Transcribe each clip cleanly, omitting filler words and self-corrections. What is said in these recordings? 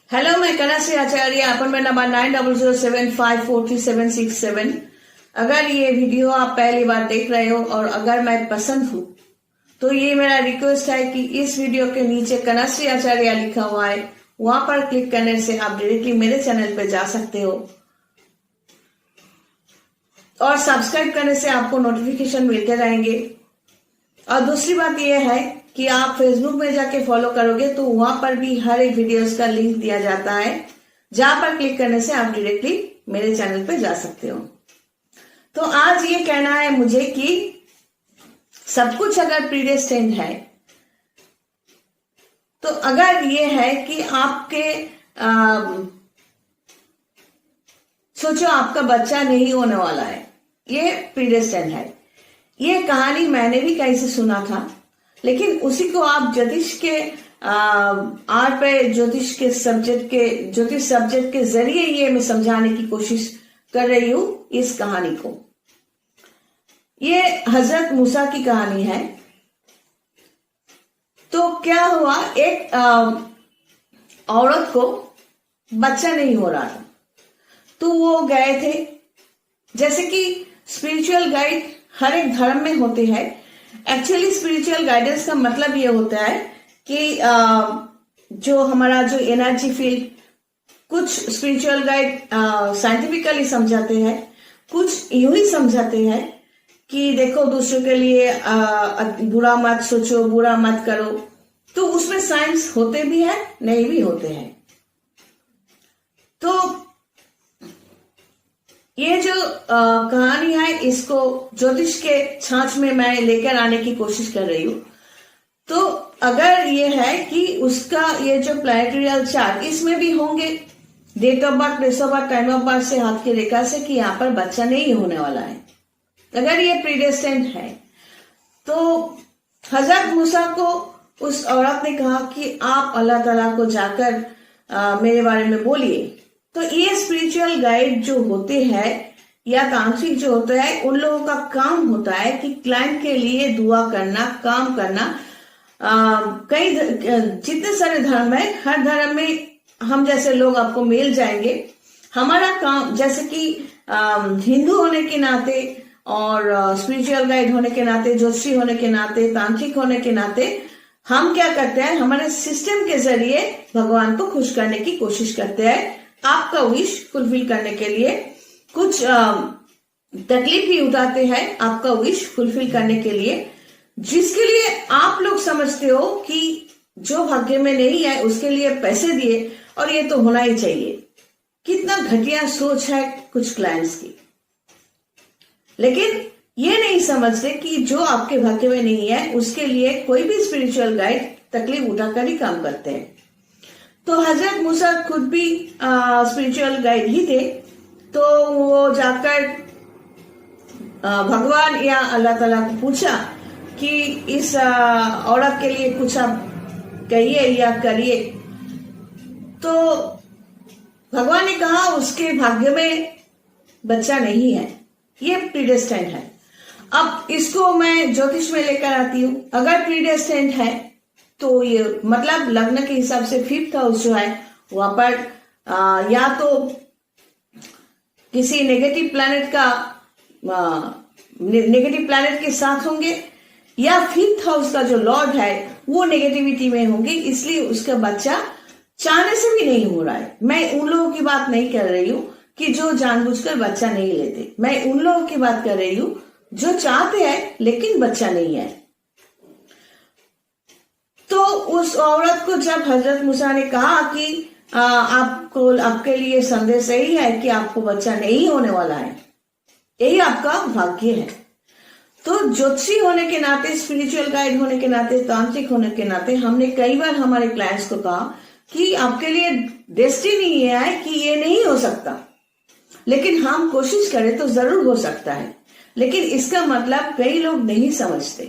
Hello, मैं कनश्री आचार्य। Appointment number 9007543767। अगर ये वीडियो आप पहली बार देख रहे हो और अगर मैं पसंद हूं तो ये मेरा रिक्वेस्ट है कि इस वीडियो के नीचे कनश्री आचार्य लिखा हुआ है, वहां पर क्लिक करने से आप डायरेक्टली मेरे चैनल पे जा सकते हो और सब्सक्राइब करने से आपको नोटिफिकेशन मिलते रहेंगे। और दूसरी बात यह है कि आप फेसबुक में जाके फॉलो करोगे तो वहां पर भी हर एक वीडियोस का लिंक दिया जाता है, जहां पर क्लिक करने से आप डायरेक्टली मेरे चैनल पे जा सकते हो। तो आज ये कहना है मुझे कि सब कुछ अगर प्रीडेस्टिन्ड है तो अगर ये है कि आपके सोचो आपका बच्चा नहीं होने वाला है, ये प्रीडेस्टिन्ड है। ये कहानी मैंने भी कहीं से सुना था, लेकिन उसी को आप ज्योतिष के ज्योतिष सब्जेक्ट के जरिए ये मैं समझाने की कोशिश कर रही हूं इस कहानी को। ये हजरत मूसा की कहानी है। तो क्या हुआ, एक औरत को बच्चा नहीं हो रहा था, तो वो गए थे। जैसे कि स्पिरिचुअल गाइड हर एक धर्म में होते हैं। एक्चुअली स्पिरिचुअल गाइडेंस का मतलब ये होता है कि जो हमारा जो एनर्जी फील्ड, कुछ स्पिरिचुअल गाइड साइंटिफिकली समझाते हैं, कुछ यूं ही समझाते हैं कि देखो दूसरों के लिए बुरा मत सोचो, बुरा मत करो। तो उसमें साइंस होते भी है, नहीं भी होते हैं। तो ये जो कहानी है, इसको ज्योतिष के छांच में मैं लेकर आने की कोशिश कर रही हूं। तो अगर ये है कि उसका ये जो प्लैनेटरियल चार्ट, इसमें भी होंगे date of birth, place of birth, time of birth से, हाथ की रेखा से कि यहाँ पर बच्चा नहीं होने वाला है। अगर ये प्रीडेस्टिन्ड है तो हजरत मूसा को उस औरत ने कहा कि आप अल्लाह ताला को जाकर मेरे बारे में बोलिए। तो ये स्पिरिचुअल गाइड जो होते हैं या तांत्रिक जो होता है, उन लोगों का काम होता है कि क्लाइंट के लिए दुआ करना, काम करना। कई जितने सारे धर्म है, हर धर्म में हम जैसे लोग आपको मिल जाएंगे। हमारा काम जैसे कि हिंदू होने के नाते और स्पिरिचुअल गाइड होने के नाते, ज्योतिषी होने के नाते, तांत्रिक होने के नाते हम क्या करते हैं, हमारे सिस्टम के जरिए भगवान को खुश करने की कोशिश करते हैं। आपका विश फुलफिल करने के लिए कुछ तकलीफ भी उठाते हैं, आपका विश फुलफिल करने के लिए, जिसके लिए आप लोग समझते हो कि जो भाग्य में नहीं है उसके लिए पैसे दिए और ये तो होना ही चाहिए। कितना घटिया सोच है कुछ क्लाइंट्स की। लेकिन ये नहीं समझते कि जो आपके भाग्य में नहीं है उसके लिए कोई भी स्पिरिचुअल गाइड तकलीफ उठाकर ही काम करते हैं। तो हजरत मूसा खुद भी स्पिरिचुअल गाइड ही थे। तो वो जाकर भगवान या अल्लाह ताला को पूछा कि इस औरत के लिए कुछ आप कहिए या करिए। तो भगवान ने कहा उसके भाग्य में बच्चा नहीं है, ये प्रीडेस्टिन्ड है। अब इसको मैं ज्योतिष में लेकर आती हूं। अगर प्रीडेस्टिन्ड है तो ये मतलब लग्न के हिसाब से 5th हाउस जो है वहां पर या तो किसी नेगेटिव प्लैनेट के साथ होंगे या 5th हाउस का जो लॉर्ड है वो नेगेटिविटी में होंगे, इसलिए उसका बच्चा चाहने से भी नहीं हो रहा है। मैं उन लोगों की बात नहीं कर रही हूं कि जो जानबूझकर बच्चा नहीं लेते, मैं उन लोगों की बात कर रही हूं जो चाहते हैं लेकिन बच्चा नहीं है। तो उस औरत को जब हजरत मूसा ने कहा कि आपके लिए संदेश यही है कि आपको बच्चा नहीं होने वाला है, यही आपका भाग्य है। तो ज्योतिषी होने के नाते, स्पिरिचुअल गाइड होने के नाते, तांत्रिक होने के नाते हमने कई बार हमारे क्लाइंट्स को कहा कि आपके लिए डेस्टिनी ये है कि ये नहीं हो सकता, लेकिन हम कोशिश करें तो जरूर हो सकता है। लेकिन इसका मतलब कई लोग नहीं समझते।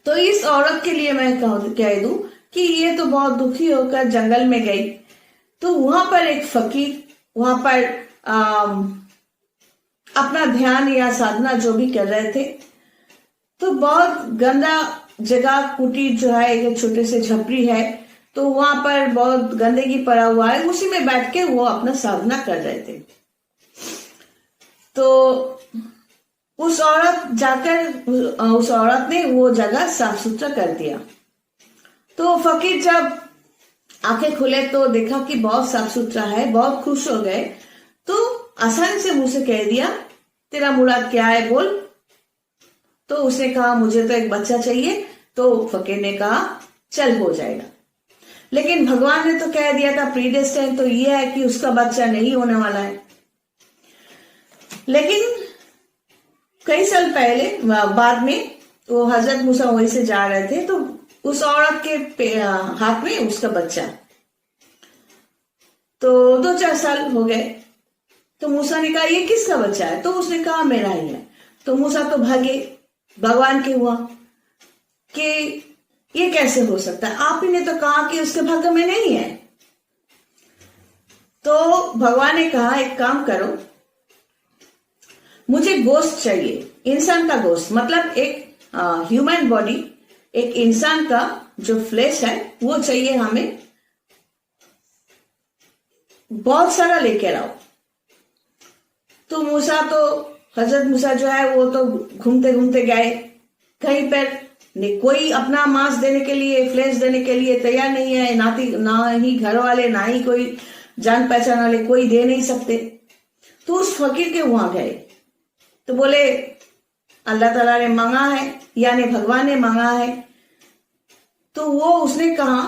तो इस औरत के लिए मैं कह दूं कि ये तो बहुत दुखी होकर जंगल में गई। तो वहां पर एक फकीर वहां पर अपना ध्यान या साधना जो भी कर रहे थे। तो बहुत गंदा जगह, कुटीर जो है, एक छोटे से झपड़ी है। तो वहां पर बहुत गंदगी पड़ा हुआ है, उसी में बैठ के वो अपना साधना कर रहे थे। तो उस औरत ने वो जगह साफ सुथरा कर दिया। तो फकीर जब आंखें खुले तो देखा कि बहुत साफ सुथरा है, बहुत खुश हो गए। तो आसानी से मुंह से कह दिया, तेरा मुराद क्या है बोल। तो उसने कहा, मुझे तो एक बच्चा चाहिए। तो फकीर ने कहा, चल हो जाएगा। लेकिन भगवान ने तो कह दिया था, प्रीडेस्टाइन तो ये है कि उसका बच्चा नहीं होने वाला है। लेकिन कई साल पहले बाद में वो हजरत मूसा वहीं से जा रहे थे, तो उस औरत के हाथ में उसका बच्चा। तो 2-4 साल हो गए। तो मूसा ने कहा, ये किसका बच्चा है? तो उसने कहा, मेरा ही है। तो मूसा तो भागे, भगवान के हुआ कि ये कैसे हो सकता है, आप ही ने तो कहा कि उसके भाग्य में नहीं है। तो भगवान ने कहा, एक काम करो, मुझे गोश्त चाहिए, इंसान का गोश्त, मतलब एक ह्यूमन बॉडी, एक इंसान का जो फ्लेश है वो चाहिए हमें, बहुत सारा लेकर आओ। तो मूसा तो हजरत मूसा जो है वो तो घूमते घूमते गए, कहीं पर कोई अपना मांस देने के लिए, फ्लेश देने के लिए तैयार नहीं है, ना ही घर वाले, ना ही कोई जान पहचान वाले, कोई दे नहीं सकते। तो उस फकीर के वहां गए तो बोले, अल्लाह ताला ने मांगा है, यानी भगवान ने मांगा है। तो वो उसने कहा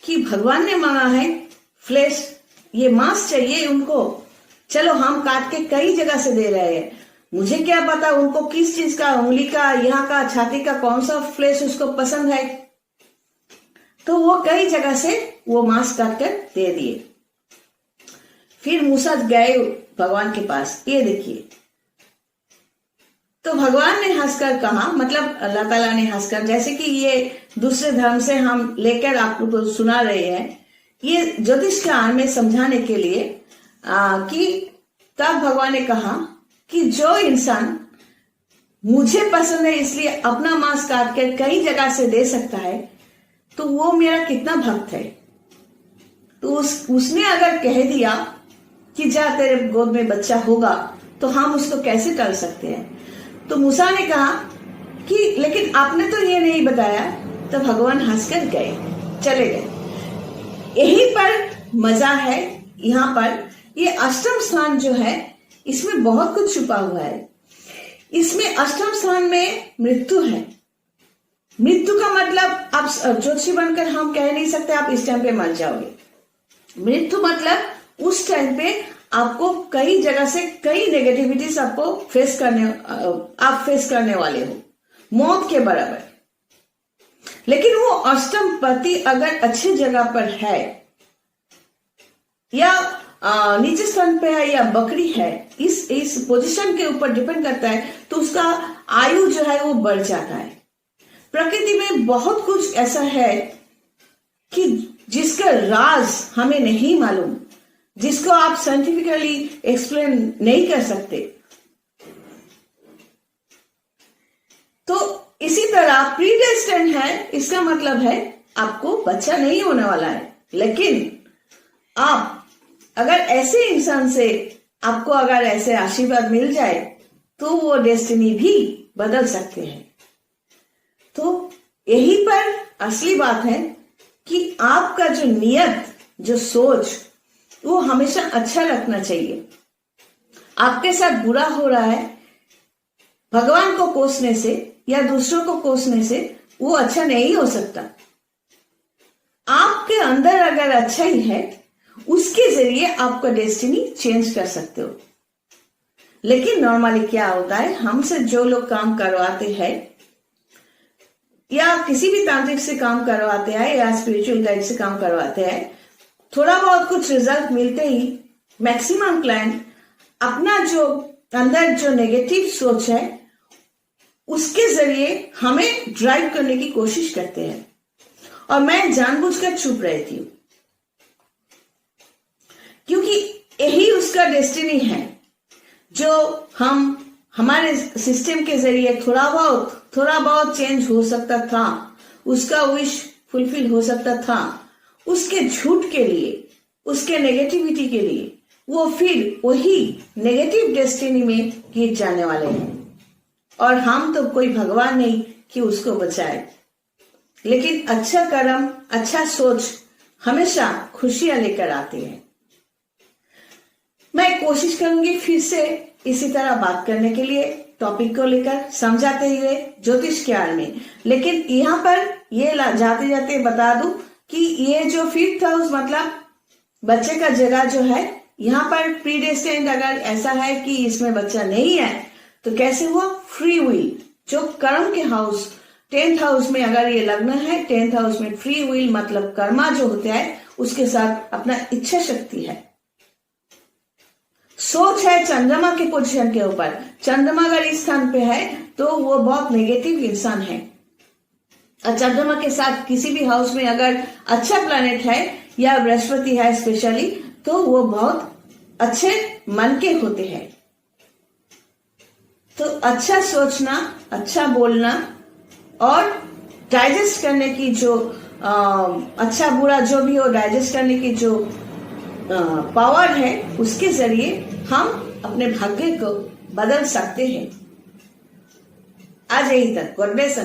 कि भगवान ने मांगा है फ्लेश, ये मांस चाहिए उनको, चलो हम काट के कई जगह से दे रहे हैं, मुझे क्या पता उनको किस चीज का, उंगली का, यहाँ का, छाती का कौन सा फ्लेश उसको पसंद है। तो वो कई जगह से वो मांस काट कर दे दिए। फिर मूसा गए भगवान के पास, ये देखिए। तो भगवान ने हंसकर कहा, मतलब अल्लाह ताला ने हंसकर, जैसे कि ये दूसरे धर्म से हम लेकर आपको सुना रहे हैं, ये ज्योतिष ज्ञान में समझाने के लिए कि तब भगवान ने कहा कि जो इंसान मुझे पसंद है इसलिए अपना मांस काट कर कई जगह से दे सकता है, तो वो मेरा कितना भक्त है। तो उसने अगर कह दिया कि जा तेरे गोद में बच्चा होगा, तो हम उसको कैसे टाल सकते हैं। तो मूसा ने कहा कि लेकिन आपने तो ये नहीं बताया। तो भगवान हंसकर गए, चले गए। यही पर मजा है। यहाँ पर ये अष्टम स्थान जो है, इसमें बहुत कुछ छुपा हुआ है। इसमें अष्टम स्थान में मृत्यु है। मृत्यु का मतलब आप ज्योतिषी बनकर हम कह नहीं सकते आप इस टाइम पे मर जाओगे। मृत्यु मतलब उस टाइम पे आपको कई जगह से कई नेगेटिविटीज आपको आप फेस करने वाले हो, मौत के बराबर। लेकिन वो अष्टम पति अगर अच्छी जगह पर है या नीचे स्थान पे है या बकरी है, इस पोजीशन के ऊपर डिपेंड करता है, तो उसका आयु जो है वो बढ़ जाता है। प्रकृति में बहुत कुछ ऐसा है कि जिसका राज हमें नहीं मालूम, जिसको आप साइंटिफिकली एक्सप्लेन नहीं कर सकते। तो इसी तरह प्रीडेस्टिन्ड है, इसका मतलब है आपको बच्चा नहीं होने वाला है। लेकिन आप अगर ऐसे इंसान से आपको अगर ऐसे आशीर्वाद मिल जाए तो वो डेस्टिनी भी बदल सकते हैं। तो यही पर असली बात है कि आपका जो नियत, जो सोच, वो हमेशा अच्छा रखना चाहिए। आपके साथ बुरा हो रहा है, भगवान को कोसने से या दूसरों को कोसने से वो अच्छा नहीं हो सकता। आपके अंदर अगर अच्छाई है, उसके जरिए आपका डेस्टिनी चेंज कर सकते हो। लेकिन नॉर्मली क्या होता है, हमसे जो लोग काम करवाते हैं या किसी भी तांत्रिक से काम करवाते हैं या स्पिरिचुअल गाइड से काम करवाते हैं, थोड़ा बहुत कुछ रिजल्ट मिलते ही मैक्सिमम क्लाइंट अपना जो अंदर जो नेगेटिव सोच है उसके जरिए हमें ड्राइव करने की कोशिश करते हैं। और मैं जानबूझकर चुप रहती हूं, क्योंकि यही उसका डेस्टिनी है। जो हम हमारे सिस्टम के जरिए थोड़ा बहुत चेंज हो सकता था, उसका विश फुलफिल हो सकता था, उसके झूठ के लिए, उसके नेगेटिविटी के लिए वो फिर वही नेगेटिव डेस्टिनी में गिर जाने वाले हैं। और हम तो कोई भगवान नहीं कि उसको बचाए, लेकिन अच्छा कर्म, अच्छा सोच हमेशा खुशियां लेकर आते हैं। मैं कोशिश करूंगी फिर से इसी तरह बात करने के लिए, टॉपिक को लेकर समझाते हुए ज्योतिष के आड़ में। लेकिन यहाँ पर ये जाते जाते बता दूं कि ये जो 5th हाउस मतलब बच्चे का जगह जो है, यहाँ पर प्रीडेस्टिन्ड अगर ऐसा है कि इसमें बच्चा नहीं है तो कैसे हुआ? फ्री विल, जो कर्म के हाउस 10th हाउस में अगर ये लग्न है, 10th हाउस में फ्री विल मतलब कर्मा जो होते हैं उसके साथ अपना इच्छा शक्ति है। सोच है चंद्रमा के पोजीशन के ऊपर। चंद्रमा अगर इस स्थान पे है तो वो बहुत नेगेटिव इंसान है। और चंद्रमा के साथ किसी भी हाउस में अगर अच्छा प्लैनेट है या बृहस्पति है स्पेशली, तो वो बहुत अच्छे मन के होते हैं। तो अच्छा सोचना, अच्छा बोलना और डाइजेस्ट करने की जो अच्छा बुरा जो भी हो डाइजेस्ट करने की जो पावर है, उसके जरिए हम अपने भाग्य को बदल सकते हैं। आज यही तक। God bless.